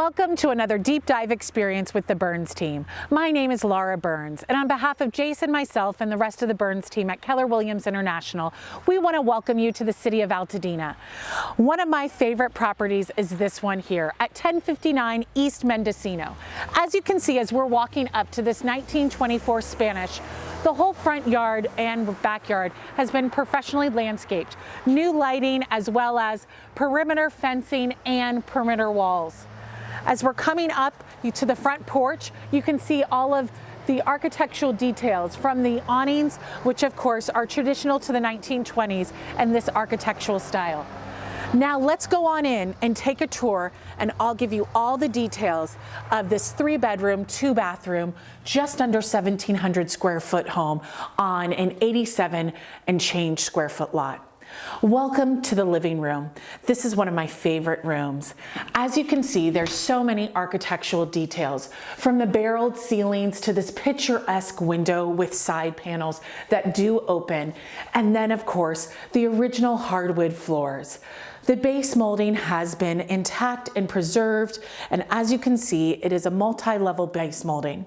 Welcome to another deep dive experience with the Berns team. My name is Laura Berns, and on behalf of Jason, myself, and the rest of the Berns team at Keller Williams International, we want to welcome you to the city of Altadena. One of my favorite properties is this one here at 1059 East Mendocino. As you can see, as we're walking up to this 1924 Spanish, the whole front yard and backyard has been professionally landscaped. New lighting as well as perimeter fencing and perimeter walls. As we're coming up to the front porch, you can see all of the architectural details from the awnings, which of course are traditional to the 1920s and this architectural style. Now let's go on in and take a tour, and I'll give you all the details of this 3-bedroom, 2-bathroom, just under 1,700 square foot home on an 87 and change square foot lot. Welcome to the living room. This is one of my favorite rooms. As you can see, there's so many architectural details, from the barreled ceilings to this picturesque window with side panels that do open, and then of course the original hardwood floors. The base molding has been intact and preserved, and as you can see, it is a multi-level base molding.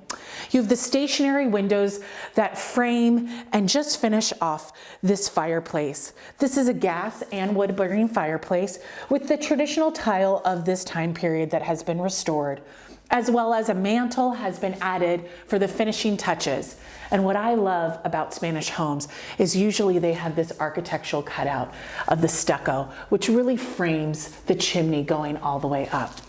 You have the stationary windows that frame and just finish off this fireplace. This is a gas and wood burning fireplace with the traditional tile of this time period that has been restored, as well as a mantle has been added for the finishing touches. And what I love about Spanish homes is usually they have this architectural cutout of the stucco, which really frames the chimney going all the way up.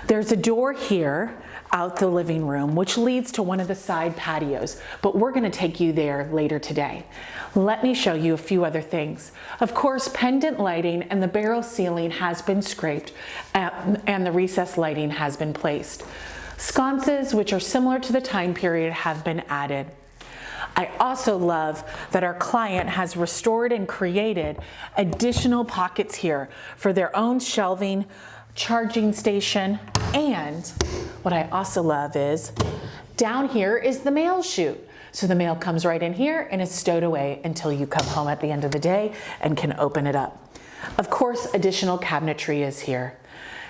There's a door here out the living room, which leads to one of the side patios, but we're gonna take you there later today. Let me show you a few other things. Of course, pendant lighting and the barrel ceiling has been scraped and the recessed lighting has been placed. Sconces, which are similar to the time period, have been added. I also love that our client has restored and created additional pockets here for their own shelving, charging station, and what I also love is down here is the mail chute. So the mail comes right in here and is stowed away until you come home at the end of the day and can open it up. Of course, additional cabinetry is here.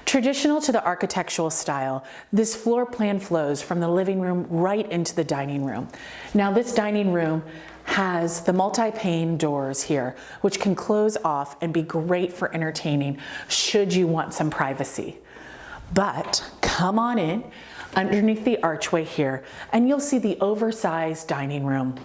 Traditional to the architectural style, this floor plan flows from the living room right into the dining room. Now this dining room has the multi-pane doors here, which can close off and be great for entertaining should you want some privacy. But come on in underneath the archway here and you'll see the oversized dining room.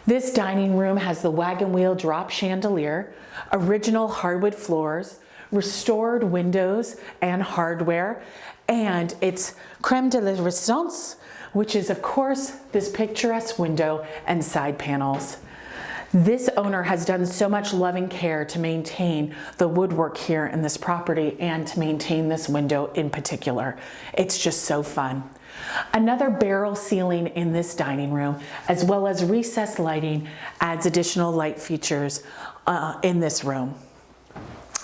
This dining room has the wagon wheel drop chandelier, original hardwood floors, restored windows and hardware, and it's creme de la resistance, which is of course this picturesque window and side panels. This owner has done so much love and care to maintain the woodwork here in this property and to maintain this window in particular. It's just so fun. Another barrel ceiling in this dining room, as well as recessed lighting, adds additional light features in this room.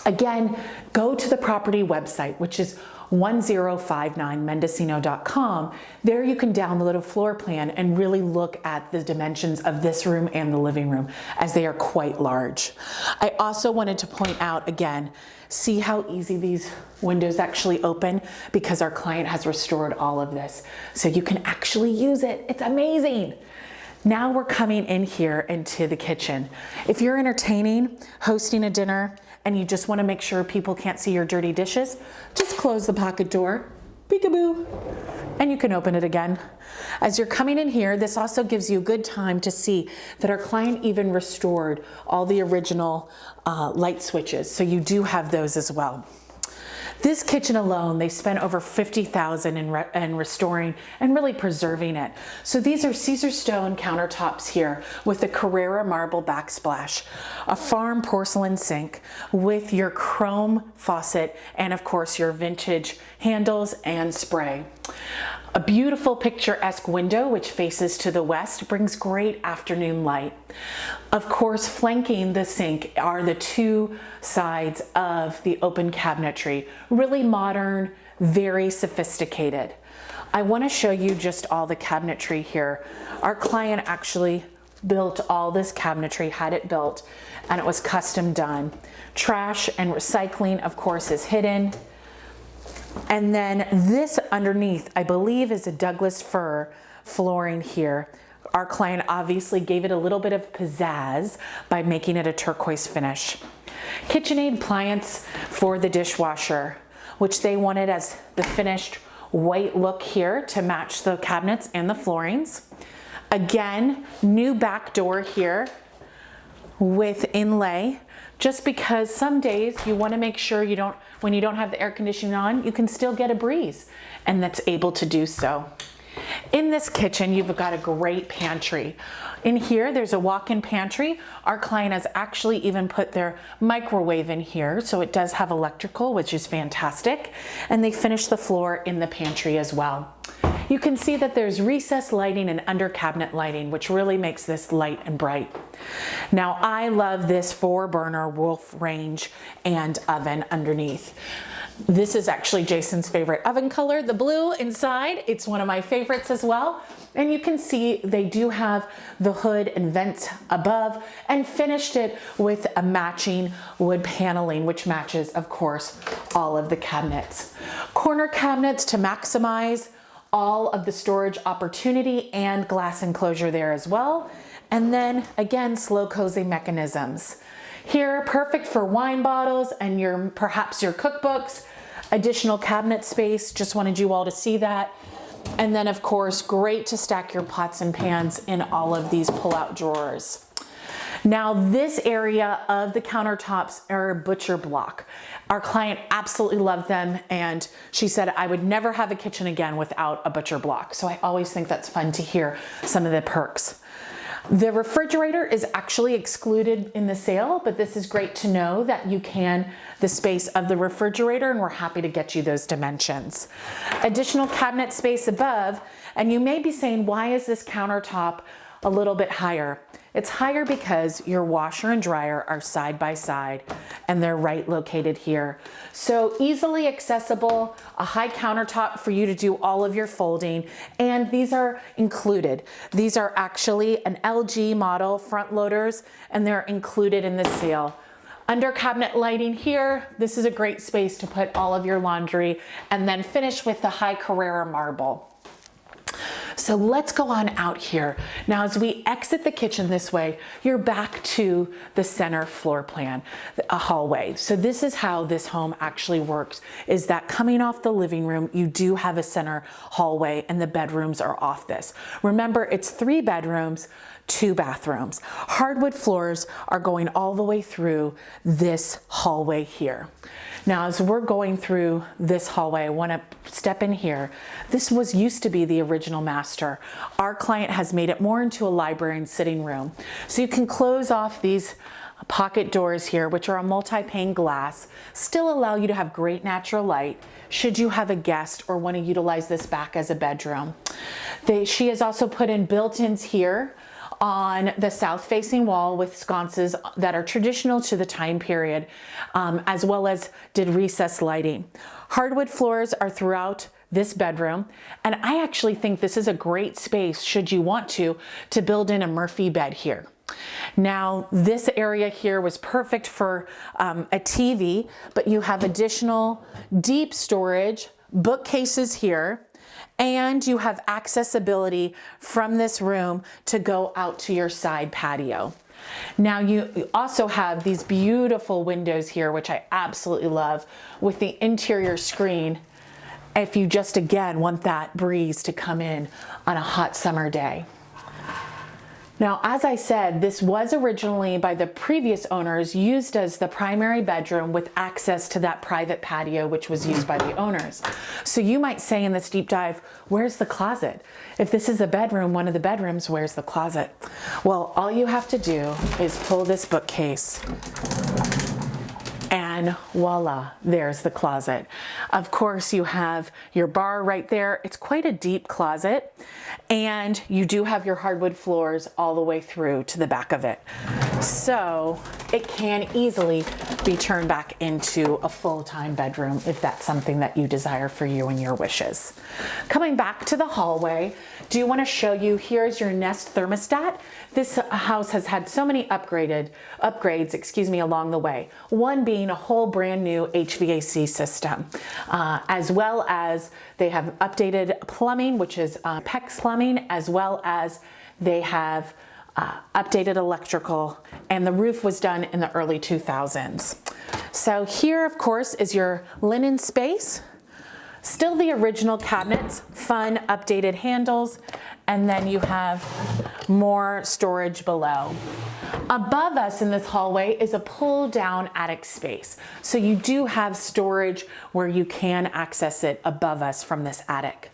Again, go to the property website, which is 1059mendocino.com. There you can download a floor plan and really look at the dimensions of this room and the living room, as they are quite large. I also wanted to point out again, see how easy these windows actually open, because our client has restored all of this. So you can actually use it. It's amazing. Now we're coming in here into the kitchen. If you're entertaining, hosting a dinner, and you just want to make sure people can't see your dirty dishes, just close the pocket door, peekaboo, and you can open it again. As you're coming in here, this also gives you a good time to see that our client even restored all the original light switches, so you do have those as well. This kitchen alone, they spent over $50,000 in restoring and really preserving it. So these are Caesar stone countertops here with the Carrara marble backsplash, a farm porcelain sink with your chrome faucet, and of course your vintage handles and spray. A beautiful picturesque window which faces to the west brings great afternoon light. Of course, flanking the sink are the two sides of the open cabinetry. Really modern, very sophisticated. I want to show you just all the cabinetry here. Our client actually built all this cabinetry, had it built, and it was custom done. Trash and recycling, of course, is hidden. And then this underneath, I believe, is a Douglas fir flooring here. Our client obviously gave it a little bit of pizzazz by making it a turquoise finish. KitchenAid appliance for the dishwasher, which they wanted as the finished white look here to match the cabinets and the floorings. Again, new back door here with inlay, just because some days you want to make sure you don't, when you don't have the air conditioning on, you can still get a breeze, and that's able to do so. In this kitchen, you've got a great pantry. In here, there's a walk-in pantry. Our client has actually even put their microwave in here, so it does have electrical, which is fantastic. And they finished the floor in the pantry as well. You can see that there's recessed lighting and under cabinet lighting, which really makes this light and bright. Now, I love this 4-burner Wolf range and oven underneath. This is actually Jason's favorite oven color, the blue inside. It's one of my favorites as well. And you can see they do have the hood and vents above and finished it with a matching wood paneling, which matches, of course, all of the cabinets. Corner cabinets to maximize all of the storage opportunity and glass enclosure there as well. And then again, slow closing mechanisms. Here, perfect for wine bottles and perhaps your cookbooks. Additional cabinet space, just wanted you all to see that. And then of course, great to stack your pots and pans in all of these pull-out drawers. Now this area of the countertops are butcher block. Our client absolutely loved them, and she said, I would never have a kitchen again without a butcher block. So I always think that's fun to hear some of the perks. The refrigerator is actually excluded in the sale, but this is great to know that you can the space of the refrigerator, and we're happy to get you those dimensions. Additional cabinet space above, and you may be saying, why is this countertop a little bit higher? It's higher because your washer and dryer are side by side and they're right located here. So easily accessible, a high countertop for you to do all of your folding, and these are included. These are actually an LG model front loaders, and they're included in the sale. Under cabinet lighting here, this is a great space to put all of your laundry, and then finish with the high Carrara marble. So let's go on out here. Now, as we exit the kitchen this way, you're back to the center floor plan, a hallway. So this is how this home actually works, is that coming off the living room, you do have a center hallway, and the bedrooms are off this. Remember, it's 3 bedrooms, 2 bathrooms. Hardwood floors are going all the way through this hallway here. Now, as we're going through this hallway, I want to step in here. This used to be the original master. Our client has made it more into a library and sitting room. So you can close off these pocket doors here, which are a multi-pane glass, still allow you to have great natural light should you have a guest or want to utilize this back as a bedroom. She has also put in built-ins here on the south-facing wall with sconces that are traditional to the time period, as well as did recessed lighting. Hardwood floors are throughout this bedroom, and I actually think this is a great space, should you want to build in a Murphy bed here. Now, this area here was perfect for a TV, but you have additional deep storage, bookcases here, and you have accessibility from this room to go out to your side patio. Now you also have these beautiful windows here, which I absolutely love, with the interior screen if you just again want that breeze to come in on a hot summer day. Now, as I said, this was originally by the previous owners used as the primary bedroom with access to that private patio, which was used by the owners. So you might say in this deep dive, where's the closet? If this is a bedroom, one of the bedrooms, where's the closet? Well, all you have to do is pull this bookcase, and voila, there's the closet. Of course, you have your bar right there. It's quite a deep closet, and you do have your hardwood floors all the way through to the back of it. So it can easily be turned back into a full-time bedroom if that's something that you desire for you and your wishes. Coming back to the hallway, do you want to show you, here's your Nest thermostat. This house has had so many upgrades, along the way. One being a whole brand new HVAC system, as well as they have updated plumbing, which is PEX plumbing, as well as they have updated electrical, and the roof was done in the early 2000s. So here, of course, is your linen space. Still the original cabinets, fun updated handles, and then you have more storage below. Above us in this hallway is a pull down attic space. So you do have storage where you can access it above us from this attic.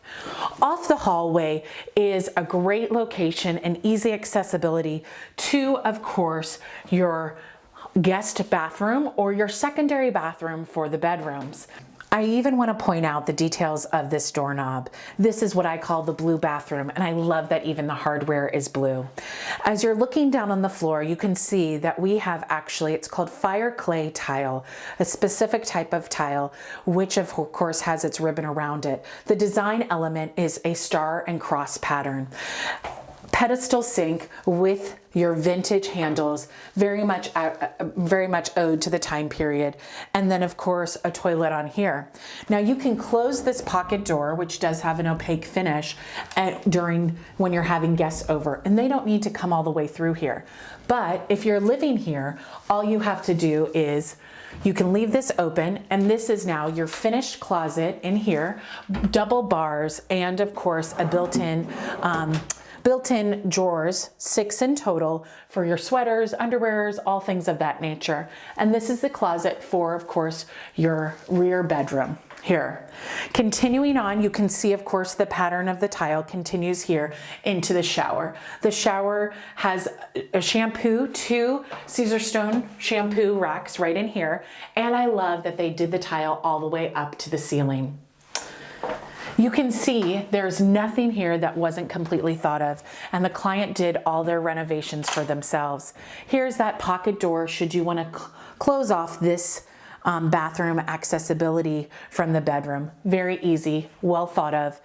Off the hallway is a great location and easy accessibility to, of course, your guest bathroom or your secondary bathroom for the bedrooms. I even want to point out the details of this doorknob. This is what I call the blue bathroom, and I love that even the hardware is blue. As you're looking down on the floor, you can see that we have actually, it's called fire clay tile, a specific type of tile, which of course has its ribbon around it. The design element is a star and cross pattern. Pedestal sink with your vintage handles, very much owed to the time period. And then of course a toilet on here. Now you can close this pocket door, which does have an opaque finish when you're having guests over, and they don't need to come all the way through here. But if you're living here, all you have to do is you can leave this open, and this is now your finished closet in here, double bars, and of course a built-in drawers, 6 in total, for your sweaters, underwears, all things of that nature. And this is the closet for, of course, your rear bedroom here. Continuing on, you can see, of course, the pattern of the tile continues here into the shower. The shower has a shampoo, 2 Caesarstone shampoo racks right in here. And I love that they did the tile all the way up to the ceiling. You can see there's nothing here that wasn't completely thought of, and the client did all their renovations for themselves. Here's that pocket door should you want to close off this bathroom accessibility from the bedroom. Very easy, well thought of.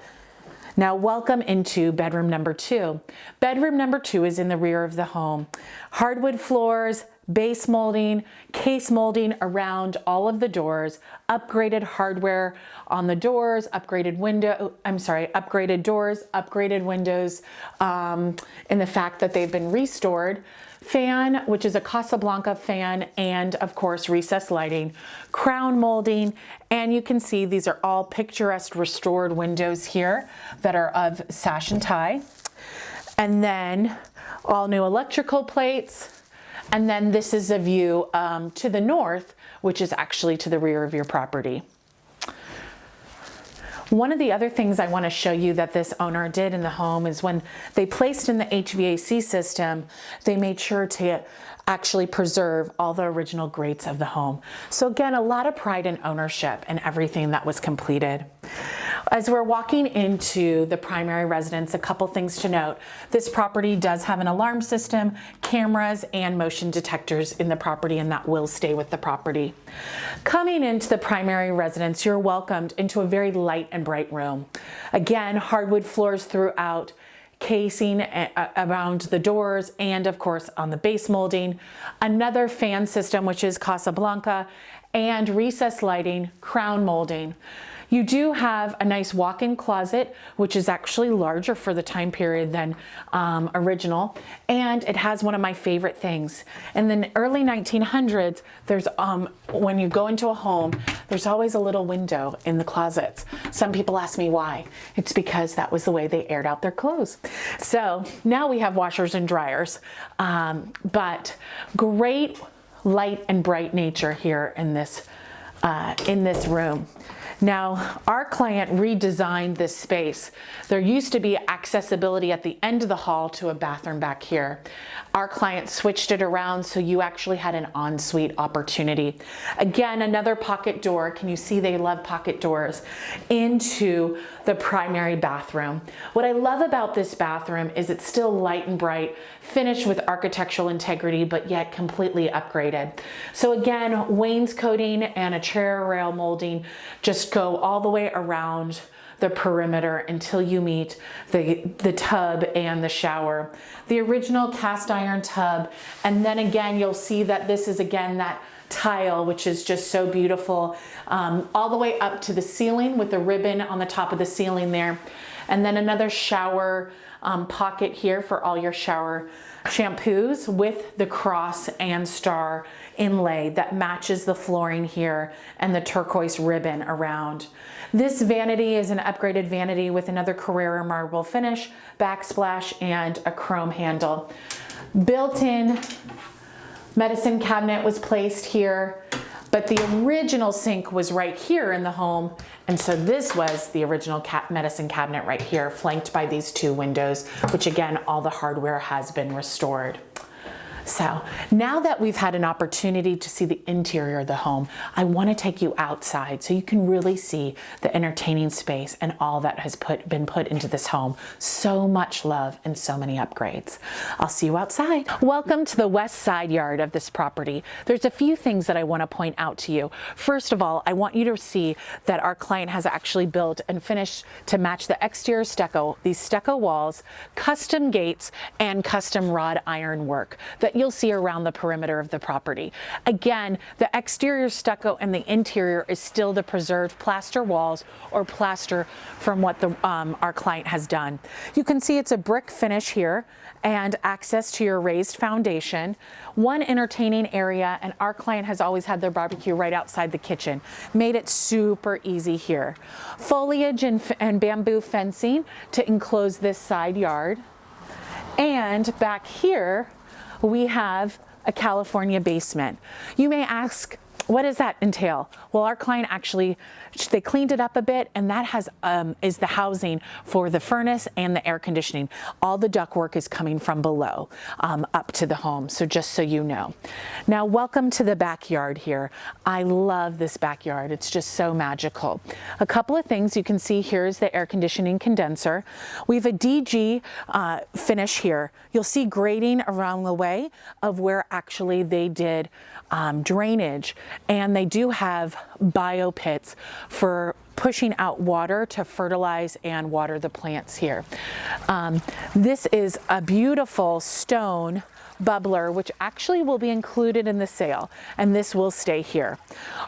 Now welcome into bedroom number 2. Bedroom number 2 is in the rear of the home. Hardwood floors, base molding, case molding around all of the doors, upgraded hardware on the doors, upgraded doors, upgraded windows, in the fact that they've been restored. Fan, which is a Casablanca fan, and of course recessed lighting, crown molding, and you can see these are all picturesque restored windows here that are of sash and tie. And then all new electrical plates. And then this is a view to the north, which is actually to the rear of your property. One of the other things I want to show you that this owner did in the home is when they placed in the HVAC system, they made sure to actually preserve all the original grates of the home. So again, a lot of pride and ownership in everything that was completed. As we're walking into the primary residence, a couple things to note. This property does have an alarm system, cameras, and motion detectors in the property, and that will stay with the property. Coming into the primary residence, you're welcomed into a very light and bright room. Again, hardwood floors throughout, casing around the doors, and of course on the base molding. Another fan system, which is Casablanca, and recessed lighting, crown molding. You do have a nice walk-in closet, which is actually larger for the time period than original, and it has one of my favorite things. In the early 1900s, there's when you go into a home, there's always a little window in the closets. Some people ask me why. It's because that was the way they aired out their clothes. So now we have washers and dryers, but great light and bright nature here in this room. Now, our client redesigned this space. There used to be accessibility at the end of the hall to a bathroom back here. Our client switched it around so you actually had an ensuite opportunity. Again, another pocket door. Can you see they love pocket doors into the primary bathroom? What I love about this bathroom is it's still light and bright, finished with architectural integrity, but yet completely upgraded. So again, wainscoting and a chair rail molding just go all the way around the perimeter until you meet the tub and the shower. The original cast iron tub, and then again you'll see that this is again that tile, which is just so beautiful, all the way up to the ceiling with the ribbon on the top of the ceiling there. And then another shower pocket here for all your shower shampoos with the cross and star inlay that matches the flooring here and the turquoise ribbon around. This vanity is an upgraded vanity with another Carrara marble finish, backsplash, and a chrome handle. Built-in medicine cabinet was placed here, but the original sink was right here in the home. And so this was the original medicine cabinet right here, flanked by these two windows, which again, all the hardware has been restored. So now that we've had an opportunity to see the interior of the home, I want to take you outside so you can really see the entertaining space and all that has been put into this home. So much love and so many upgrades. I'll see you outside. Welcome to the west side yard of this property. There's a few things that I want to point out to you. First of all, I want you to see that our client has actually built and finished to match the exterior stucco, these stucco walls, custom gates, and custom wrought iron work that you'll see around the perimeter of the property. Again, the exterior stucco and the interior is still the preserved plaster walls or plaster from what our client has done. You can see it's a brick finish here and access to your raised foundation. One entertaining area, and our client has always had their barbecue right outside the kitchen. Made it super easy here. Foliage and bamboo fencing to enclose this side yard. And back here, we have a California basement. You may ask, what does that entail? Well, our client actually, they cleaned it up a bit, and that is the housing for the furnace and the air conditioning. All the ductwork is coming from below up to the home, so just so you know. Now, welcome to the backyard here. I love this backyard. It's just so magical. A couple of things you can see here is the air conditioning condenser. We have a DG finish here. You'll see grading around the way of where actually they did drainage, and they do have bio pits for pushing out water to fertilize and water the plants here. This is a beautiful stone bubbler, which actually will be included in the sale, and this will stay here.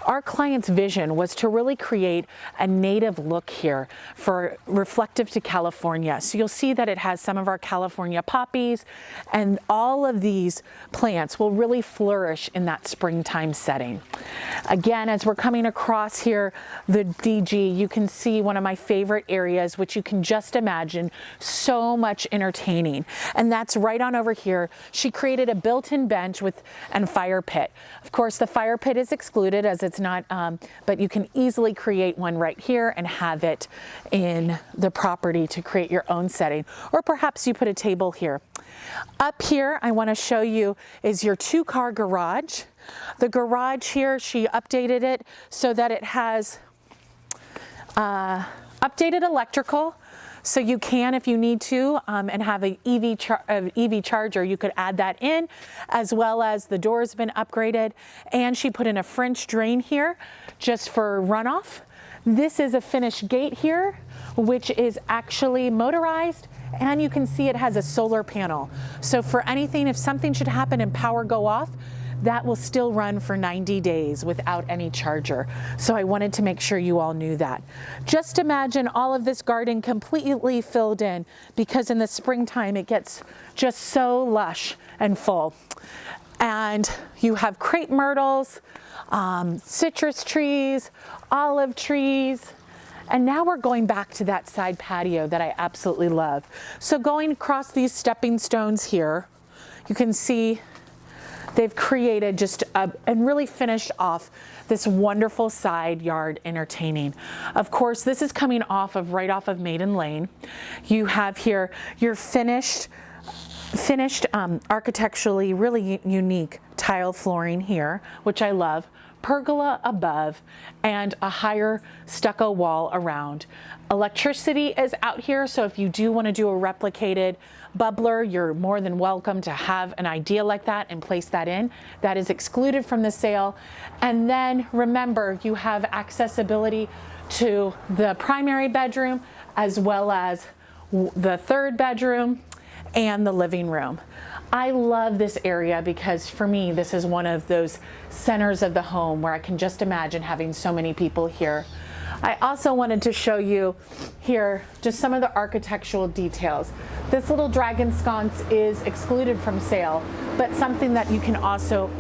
Our client's vision was to really create a native look here for reflective to California. So you'll see that it has some of our California poppies, and all of these plants will really flourish in that springtime setting. Again, as we're coming across here, the DG, you can see one of my favorite areas, which you can just imagine so much entertaining, and that's right on over here. She created a built-in bench and fire pit. Of course, the fire pit is excluded as it's not, but you can easily create one right here and have it in the property to create your own setting. Or perhaps you put a table here. Up here, I want to show you is your two-car garage. The garage here, she updated it so that it has updated electrical. So you can, if you need to, and have an EV charger, you could add that in, as well as the door's been upgraded. And she put in a French drain here just for runoff. This is a finished gate here, which is actually motorized. And you can see it has a solar panel. So for anything, if something should happen and power go off, that will still run for 90 days without any charger. So I wanted to make sure you all knew that. Just imagine all of this garden completely filled in, because in the springtime it gets just so lush and full. And you have crepe myrtles, citrus trees, olive trees. And now we're going back to that side patio that I absolutely love. So going across these stepping stones here, you can see they've created just and really finished off this wonderful side yard entertaining. Of course, this is coming right off of Maiden Lane. You have here your finished architecturally really unique tile flooring here, which I love. Pergola above and a higher stucco wall around. Electricity is out here, so if you do want to do a replicated bubbler, you're more than welcome to have an idea like that and place that in. That is excluded from the sale. And then remember, you have accessibility to the primary bedroom as well as the third bedroom and the living room. I love this area because for me, this is one of those centers of the home where I can just imagine having so many people here. I also wanted to show you here just some of the architectural details. This little dragon sconce is excluded from sale, but something that you can also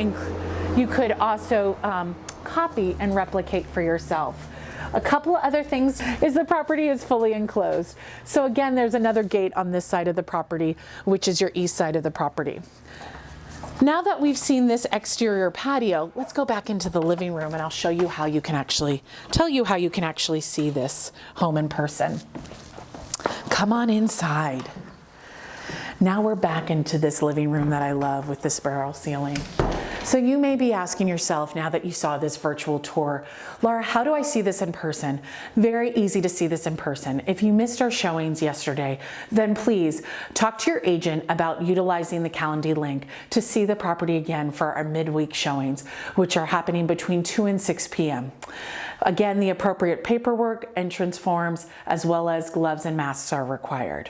copy and replicate for yourself. A couple of other things is the property is fully enclosed. So again, there's another gate on this side of the property, which is your east side of the property. Now that we've seen this exterior patio, let's go back into the living room and I'll show you how you can actually, tell you how you can actually see this home in person. Come on inside. Now we're back into this living room that I love with the spiral ceiling. So you may be asking yourself, now that you saw this virtual tour, Laura, how do I see this in person? Very easy to see this in person. If you missed our showings yesterday, then please talk to your agent about utilizing the Calendly link to see the property again for our midweek showings, which are happening between 2 and 6 p.m. Again, the appropriate paperwork, entrance forms, as well as gloves and masks are required.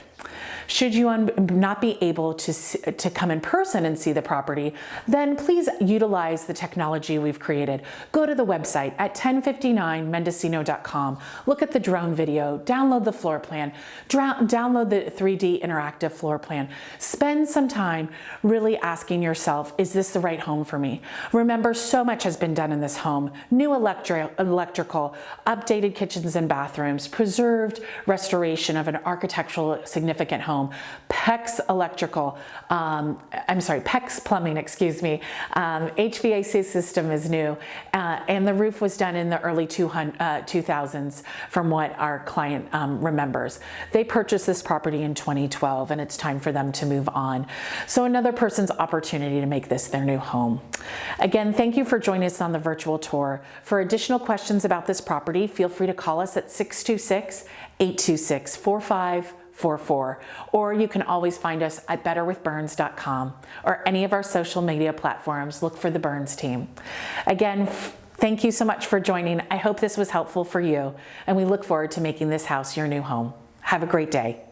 Should you not be able to come in person and see the property, then please utilize the technology we've created. Go to the website at 1059mendocino.com. Look at the drone video, download the floor plan, download the 3D interactive floor plan. Spend some time really asking yourself, is this the right home for me? Remember, so much has been done in this home. New electrical, updated kitchens and bathrooms, preserved restoration of an architectural significant home, PEX plumbing, excuse me. HVAC system is new, and the roof was done in the early 2000s from what our client remembers. They purchased this property in 2012 and it's time for them to move on. So another person's opportunity to make this their new home. Again, thank you for joining us on the virtual tour. For additional questions about this property, feel free to call us at 626-826-4544, or you can always find us at betterwithberns.com or any of our social media platforms. Look for the Berns team. Again, thank you so much for joining. I hope this was helpful for you, and we look forward to making this house your new home. Have a great day.